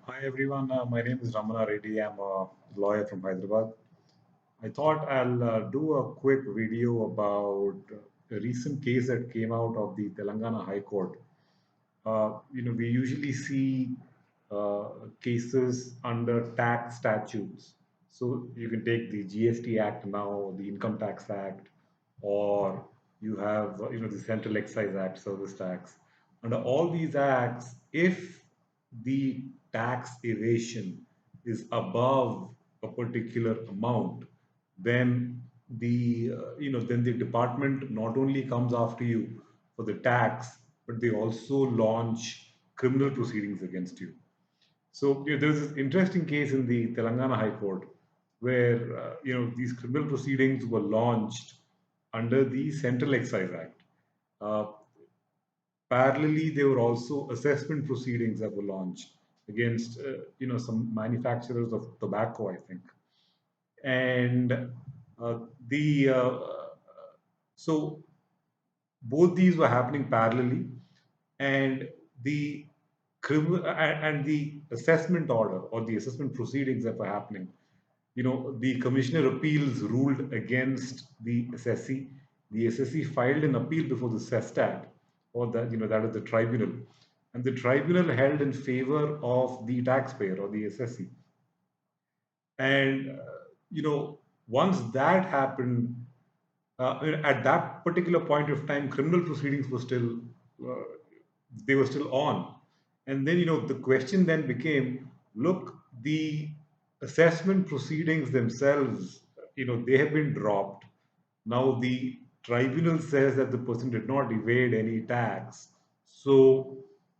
Hi everyone, my name is Ramana Reddy. I'm a lawyer from Hyderabad. I thought I'll do a quick video about a recent case that came out of the Telangana High Court. We usually see uh, cases under tax statutes. So you can take the GST Act now, the Income Tax Act, or you have the Central Excise Act, Service Tax. Under all these acts, if the tax evasion is above a particular amount, then the department not only comes after you for the tax, but they also launch criminal proceedings against you. So there's this interesting case in the Telangana High Court where these criminal proceedings were launched under the Central Excise Act. Uh, Parallelly, there were also assessment proceedings that were launched against some manufacturers of tobacco, I think, and the so both these were happening parallelly, and the and the assessment order or the assessment proceedings that were happening, the commissioner appeals ruled against the SSC. The SSC filed an appeal before the CESTAT, or that is the tribunal, and the tribunal held in favor of the taxpayer or the SSC. And once that happened, at that particular point of time, criminal proceedings were still uh, they were still on. And then the question then became, look, the assessment proceedings themselves, they have been dropped. Now the tribunal says that the person did not evade any tax. So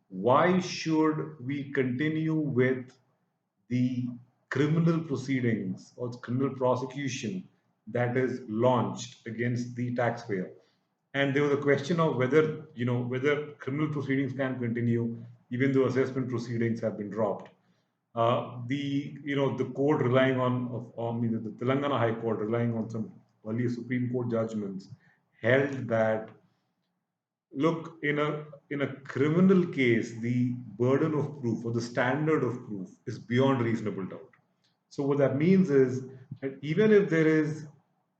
why should we continue with the criminal proceedings or criminal prosecution that is launched against the taxpayer? And there was a question of whether criminal proceedings can continue even though assessment proceedings have been dropped. The court relying on the Telangana High Court relying on some earlier Supreme Court judgments held that, look, in a criminal case, the burden of proof or the standard of proof is beyond reasonable doubt. So what that means is that even if there is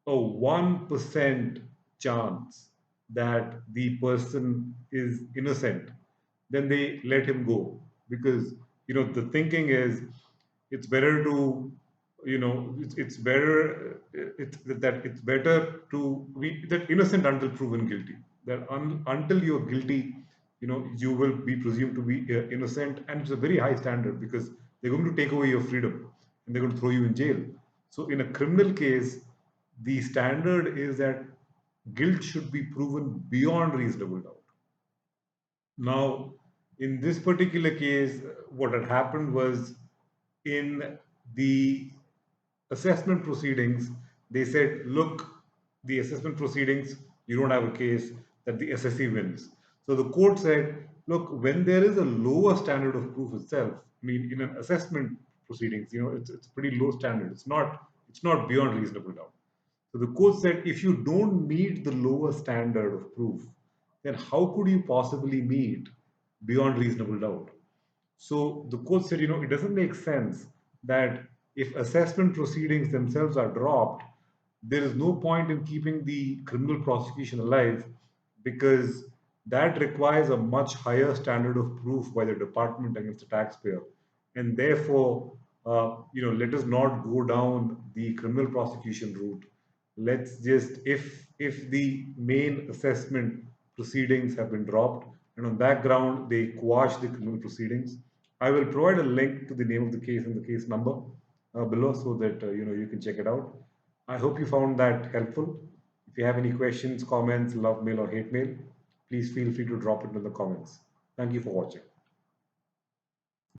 a 1% chance that the person is innocent, then they let him go, because the thinking is it's better to it's better that it's better to be that innocent until proven guilty, that until you're guilty, you will be presumed to be innocent, and it's a very high standard because they're going to take away your freedom and they're going to throw you in jail. So in a criminal case, the standard is that guilt should be proven beyond reasonable doubt. Now, in this particular case, what had happened was, in the assessment proceedings, they said, look, the assessment proceedings, you don't have a case, that the SSC wins. So the court said, look, when there is a lower standard of proof itself, I mean, in an assessment proceedings, it's pretty low standard. It's not beyond reasonable doubt. So the court said, if you don't meet the lower standard of proof, then how could you possibly meet beyond reasonable doubt? So the court said, it doesn't make sense that if assessment proceedings themselves are dropped, there is no point in keeping the criminal prosecution alive, because that requires a much higher standard of proof by the department against the taxpayer. And therefore, let us not go down the criminal prosecution route. Let's just, if the main assessment proceedings have been dropped, and on that ground they quash the criminal proceedings, I will provide a link to the name of the case and the case number below, so that you can check it out. I hope you found that helpful. If you have any questions, comments, love mail or hate mail, please feel free to drop it in the comments. Thank you for watching.